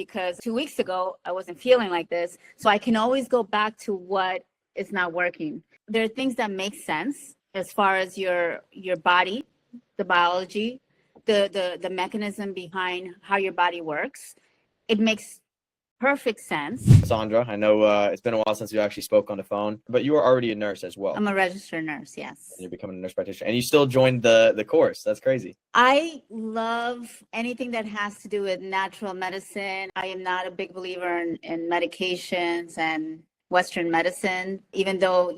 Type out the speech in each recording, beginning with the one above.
because 2 weeks ago, I wasn't feeling like this. So I can always go back to what is not working. There are things that make sense as far as your body, the biology, the mechanism behind how your body works. It makes perfect sense. Sandra, I know it's been a while since we actually spoke on the phone, but you were already a nurse as well. I'm a registered nurse, yes. And you're becoming a nurse practitioner, and you still joined the course. That's crazy. I love anything that has to do with natural medicine. I am not a big believer in medications and Western medicine, even though,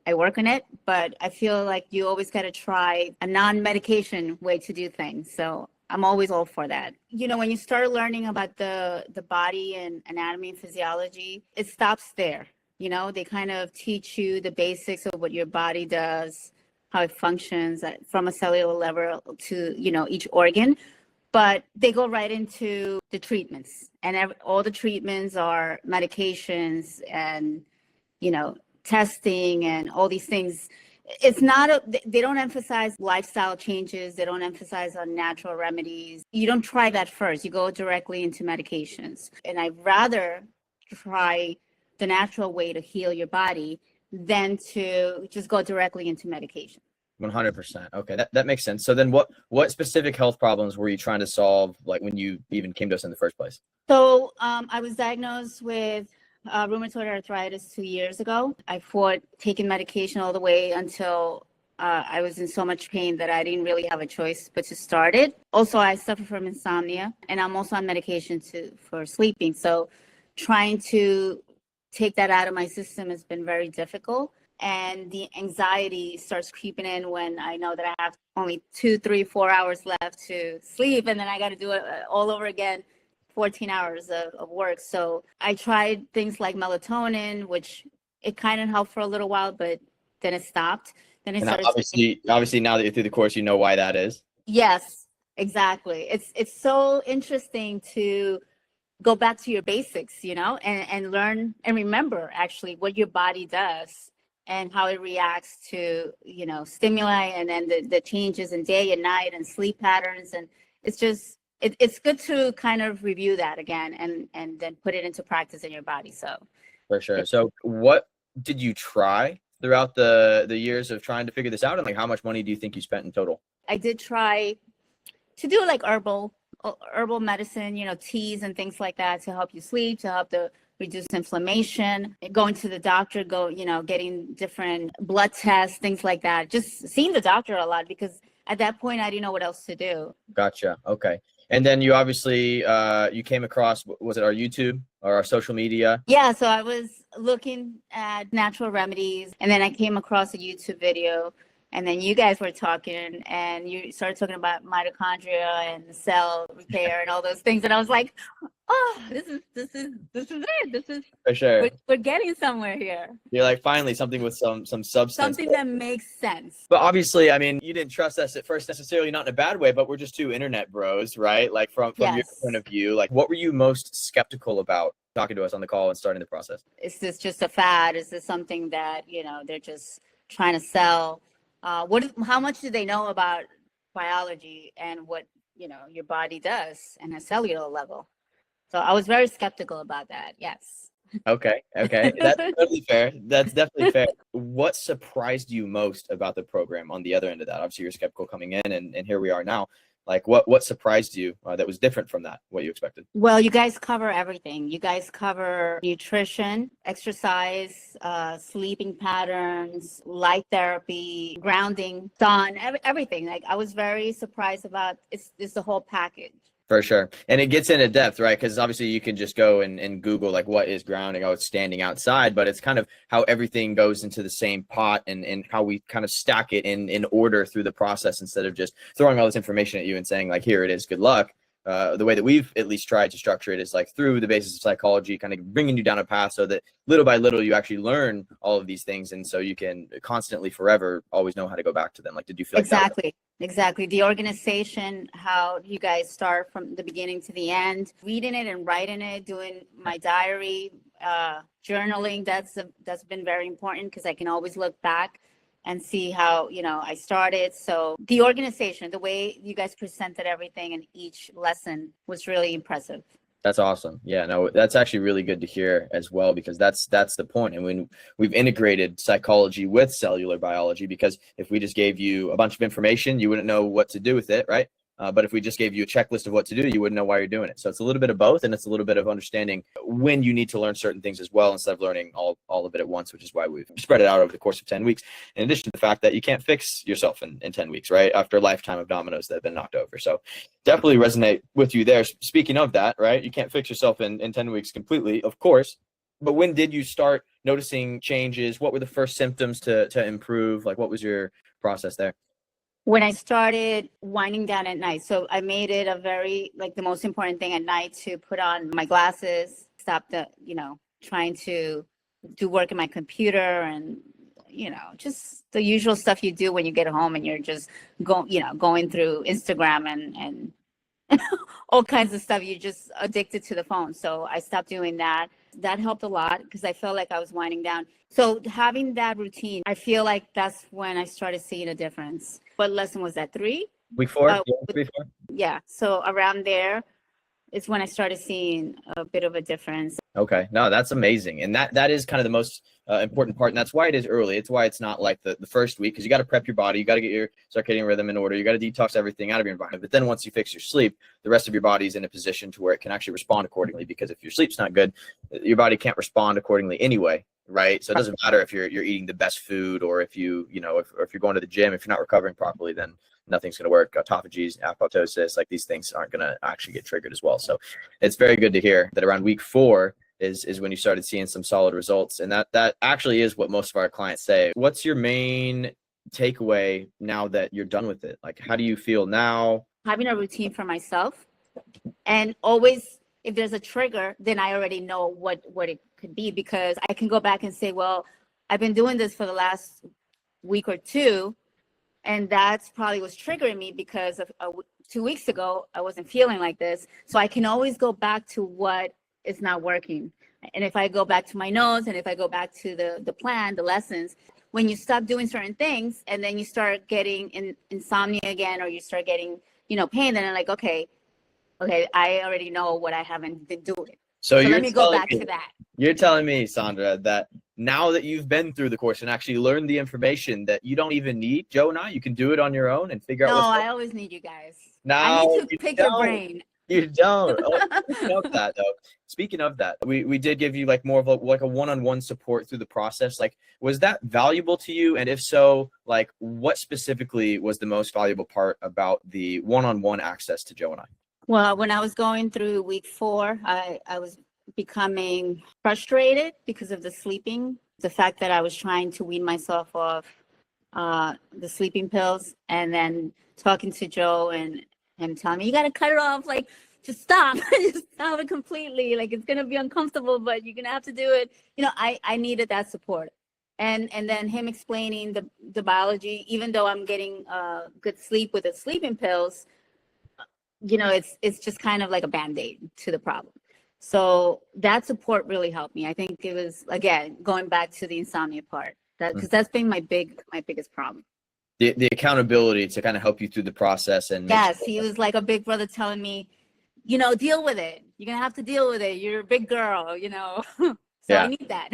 I work on it, but I feel like you always got to try a non-medication way to do things. So I'm always all for that. When you start learning about the body and anatomy and physiology, it stops there. They kind of teach you the basics of what your body does, how it functions from a cellular level to, each organ. But they go right into the treatments, and all the treatments are medications and, testing and all these things. It's not they don't emphasize lifestyle changes. They don't emphasize on natural remedies. You don't try that first. You go directly into medications. And I'd rather try the natural way to heal your body than to just go directly into medication. 100%. Okay, that makes sense. So then what specific health problems were you trying to solve, like when you even came to us in the first place? So I was diagnosed with rheumatoid arthritis 2 years ago. I fought taking medication all the way until I was in so much pain that I didn't really have a choice but to start it. Also, I suffer from insomnia, and I'm also on medication for sleeping. So trying to take that out of my system has been very difficult. And the anxiety starts creeping in when I know that I have only 2, 3, 4 hours left to sleep, and then I got to do it all over again, 14 hours of work. So I tried things like melatonin, which it kind of helped for a little while, but then it stopped. Then it started. Obviously, now that you're through the course, you know why that is. Yes, exactly. It's so interesting to go back to your basics, and learn and remember actually what your body does and how it reacts to, stimuli, and then the changes in day and night and sleep patterns. And it's just, it's good to kind of review that again and then put it into practice in your body. So for sure. So what did you try throughout the years of trying to figure this out? And how much money do you think you spent in total? I did try to do like herbal medicine, teas and things like that to help you sleep, to help reduce inflammation, going to the doctor, getting different blood tests, things like that. Just seeing the doctor a lot, because at that point I didn't know what else to do. Gotcha. Okay. And then you obviously, you came across, was it our YouTube or our social media? Yeah. So I was looking at natural remedies, and then I came across a YouTube video, and then you guys were talking, and you started talking about mitochondria and cell repair and all those things. And I was like, oh, this is it. This is for sure. We're getting somewhere here. You're like, finally something with some substance. Something that makes sense. But obviously, I mean, you didn't trust us at first necessarily, not in a bad way, but we're just two internet bros, right? Like from Yes. your point of view, like what were you most skeptical about talking to us on the call and starting the process? Is this just a fad? Is this something that, they're just trying to sell? How much do they know about biology and what, your body does on a cellular level? So I was very skeptical about that. Yes. Okay. That's totally fair. That's definitely fair. What surprised you most about the program on the other end of that? Obviously, you're skeptical coming in, and here we are now. Like, what surprised you that was different from that, what you expected? Well, you guys cover everything. You guys cover nutrition, exercise, sleeping patterns, light therapy, grounding, sun, everything. Like, I was very surprised about it's the whole package. For sure. And it gets into depth, right? Because obviously you can just go and Google, like, what is grounding? Oh, it's standing outside. But it's kind of how everything goes into the same pot, and how we kind of stack it in order through the process, instead of just throwing all this information at you and saying, like, here it is, good luck. The way that we've at least tried to structure it is like through the basis of psychology, kind of bringing you down a path so that little by little you actually learn all of these things. And so you can constantly, forever, always know how to go back to them. Like, did you feel Exactly. The organization, how you guys start from the beginning to the end, reading it and writing it, doing my diary, journaling, that's been very important, because I can always look back and see how, I started. So the organization, the way you guys presented everything in each lesson was really impressive. That's awesome. Yeah, no, that's actually really good to hear as well, because that's the point. And when we've integrated psychology with cellular biology, because if we just gave you a bunch of information, you wouldn't know what to do with it, right? But if we just gave you a checklist of what to do, you wouldn't know why you're doing it. So it's a little bit of both, and it's a little bit of understanding when you need to learn certain things as well, instead of learning all of it at once, which is why we've spread it out over the course of 10 weeks. In addition to the fact that you can't fix yourself in 10 weeks, right? After a lifetime of dominoes that have been knocked over. So definitely resonate with you there. Speaking of that, right? You can't fix yourself in 10 weeks completely, of course. But when did you start noticing changes? What were the first symptoms to improve? Like, what was your process there? When I started winding down at night. So I made it a very, like, the most important thing at night to put on my glasses, stop trying to do work in my computer and, just the usual stuff you do when you get home and you're just going through Instagram and all kinds of stuff. You're just addicted to the phone. So I stopped doing that. That helped a lot because I felt like I was winding down. So having that routine, I feel like that's when I started seeing a difference. What lesson was that? 3? Week 4? Uh, Yeah, week 4. yeah. So around there is when I started seeing a bit of a difference. Okay, no, that's amazing, and that is kind of the most important part, and that's why it is early. It's why it's not like the first week, because you got to prep your body, you got to get your circadian rhythm in order, you got to detox everything out of your environment. But then once you fix your sleep, the rest of your body is in a position to where it can actually respond accordingly. Because if your sleep's not good, your body can't respond accordingly anyway, right? So it doesn't matter if you're eating the best food, or if if you're going to the gym, if you're not recovering properly, then nothing's going to work. Autophagy, apoptosis, like these things aren't going to actually get triggered as well. So it's very good to hear that around week 4 is when you started seeing some solid results. And that actually is what most of our clients say. What's your main takeaway now that you're done with it? Like, how do you feel now? Having a routine for myself, and always, if there's a trigger, then I already know what it could be, because I can go back and say, well, I've been doing this for the last week or 2, and that's probably was triggering me because of 2 weeks ago I wasn't feeling like this. So I can always go back to what is not working. And if I go back to my notes, and if I go back to the plan, the lessons, when you stop doing certain things and then you start getting insomnia again, or you start getting pain, then I'm like, okay, I already know what I haven't been doing. So let me go back to that. You're telling me, Sandra, that now that you've been through the course and actually learned the information, that you don't even need Joe and I, you can do it on your own and figure out No, what's I always need you guys. No, I need to you pick your don't. brain. You don't. Speaking of that, we did give you like more of a one-on-one support through the process. Like, was that valuable to you? And if so, like, what specifically was the most valuable part about the one-on-one access to Joe and I? Well, when I was going through week 4, I was becoming frustrated because of the sleeping, the fact that I was trying to wean myself off the sleeping pills, and then talking to Joe and him telling me, you got to cut it off, like, just stop, just stop it completely. Like, it's going to be uncomfortable, but you're going to have to do it. I needed that support. And then him explaining the biology, even though I'm getting good sleep with the sleeping pills, it's just kind of like a Band-Aid to the problem. So that support really helped me. I think it was, again, going back to the insomnia part, because that's been my biggest problem. The accountability to kind of help you through the process. And yes, he was like a big brother telling me, deal with it. You're going to have to deal with it. You're a big girl, So yeah. I need that.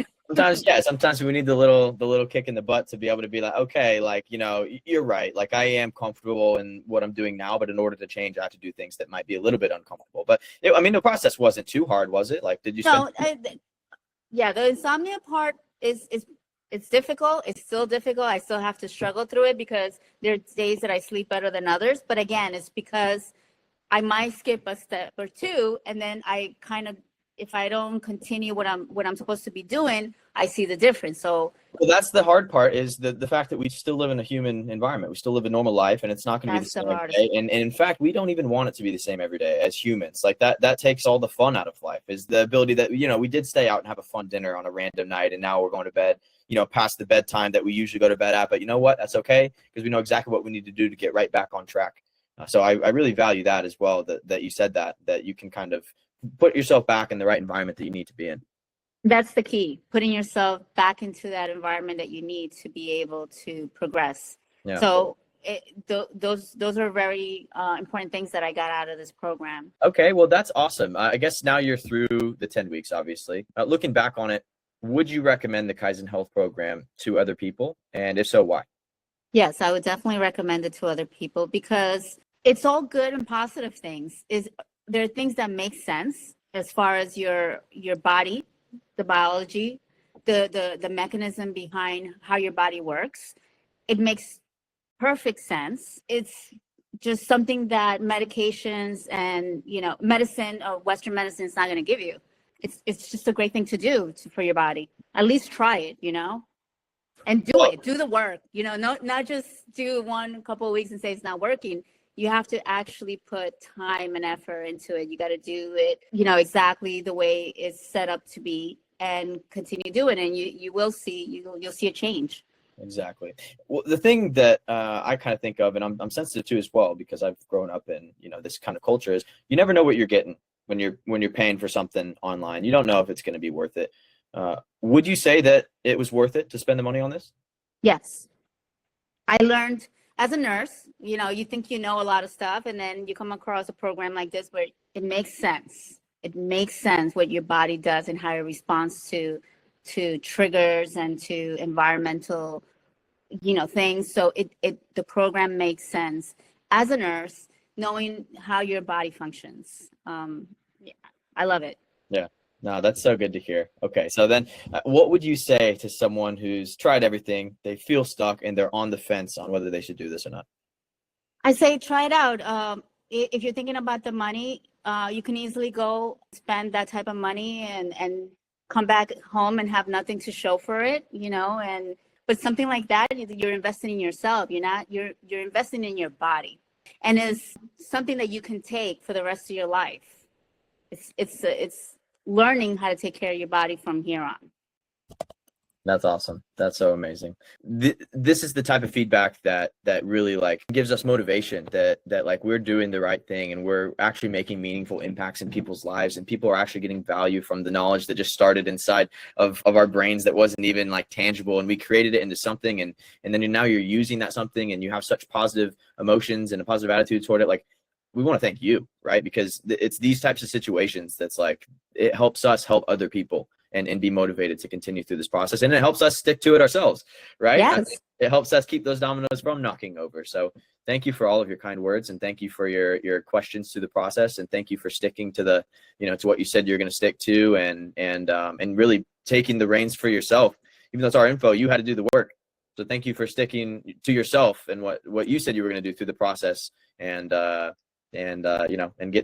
Sometimes we need the little kick in the butt to be able to be like, okay, like, you're right. Like, I am comfortable in what I'm doing now, but in order to change, I have to do things that might be a little bit uncomfortable. But the process wasn't too hard, was it? Like, did you yeah, the insomnia part is it's difficult. It's still difficult. I still have to struggle through it, because there are days that I sleep better than others. But again, it's because I might skip a step or 2, and then I kind of, if I don't continue what I'm supposed to be doing, I see the difference. So, well, that's the hard part, is the fact that we still live in a human environment. We still live a normal life, and it's not going to be the same every day. And in fact, we don't even want it to be the same every day as humans. Like, that takes all the fun out of life, is the ability that, we did stay out and have a fun dinner on a random night, and now we're going to bed, past the bedtime that we usually go to bed at. But you know what? That's okay, because we know exactly what we need to do to get right back on track. So I really value that as well, that you said that you can kind of put yourself back in the right environment that you need to be in. That's the key, putting yourself back into that environment that you need to be able to progress. Yeah. So those are very important things that I got out of this program. Okay, well, that's awesome. I guess now you're through the 10 weeks, obviously. Looking back on it, would you recommend the Kaizen Health program to other people? And if so, why? Yes, I would definitely recommend it to other people because it's all good and positive things. There are things that make sense as far as your body, the biology, the mechanism behind how your body works. It makes perfect sense. It's just something that medications and medicine or Western medicine is not going to give you. It's just a great thing to do for your body. At least try it, and do the work. Not just do one couple of weeks and say it's not working. You have to actually put time and effort into it. You got to do it, exactly the way it's set up to be, and continue doing it. And you will see you'll see a change. Exactly. Well, the thing that I kind of think of, and I'm sensitive to as well, because I've grown up in this kind of culture, is you never know what you're getting when you're paying for something online. You don't know if it's going to be worth it. Would you say that it was worth it to spend the money on this? Yes. I learned as a nurse, you think a lot of stuff, and then you come across a program like this where it makes sense. It makes sense what your body does and how it responds to triggers and to environmental, things. So the program makes sense as a nurse, knowing how your body functions. Yeah, I love it. Yeah. No, that's so good to hear. Okay, so then what would you say to someone who's tried everything, they feel stuck, and they're on the fence on whether they should do this or not? I say try it out. If you're thinking about the money, you can easily go spend that type of money and come back home and have nothing to show for it, but something like that, you're investing in yourself. You're investing in your body, and it's something that you can take for the rest of your life. It's learning how to take care of your body from here on. That's awesome. That's so amazing. This is the type of feedback that really gives us motivation that we're doing the right thing, and we're actually making meaningful impacts in people's lives, and people are actually getting value from the knowledge that just started inside of our brains that wasn't even tangible, and we created it into something, and then now you're using that something, and you have such positive emotions and a positive attitude toward it. We want to thank you, right? Because it's these types of situations that's it helps us help other people and be motivated to continue through this process. And it helps us stick to it ourselves, right? Yes. It helps us keep those dominoes from knocking over. So thank you for all of your kind words, and thank you for your questions through the process. And thank you for sticking to to what you said you're going to stick to, and really taking the reins for yourself. Even though it's our info, you had to do the work. So thank you for sticking to yourself and what you said you were going to do through the process, and getting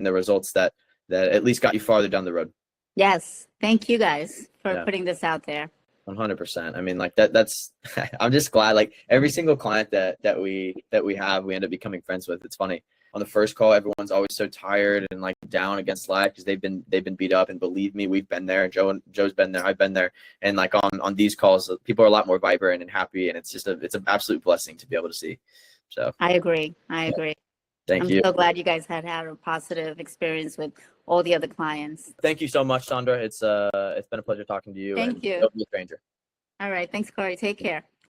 the results that at least got you farther down the road. Yes. Thank you guys for putting this out there. 100%. I mean, that's, I'm just glad, every single client that we have, we end up becoming friends with. It's funny. On the first call, everyone's always so tired and down against life because they've been beat up, and believe me, we've been there. Joe's been there. I've been there. And on these calls, people are a lot more vibrant and happy, and it's an absolute blessing to be able to see. So I agree. Thank you. I'm so glad you guys had a positive experience with all the other clients. Thank you so much, Sandra. It's been a pleasure talking to you. Thank you. Don't be a stranger. All right. Thanks, Corey. Take care.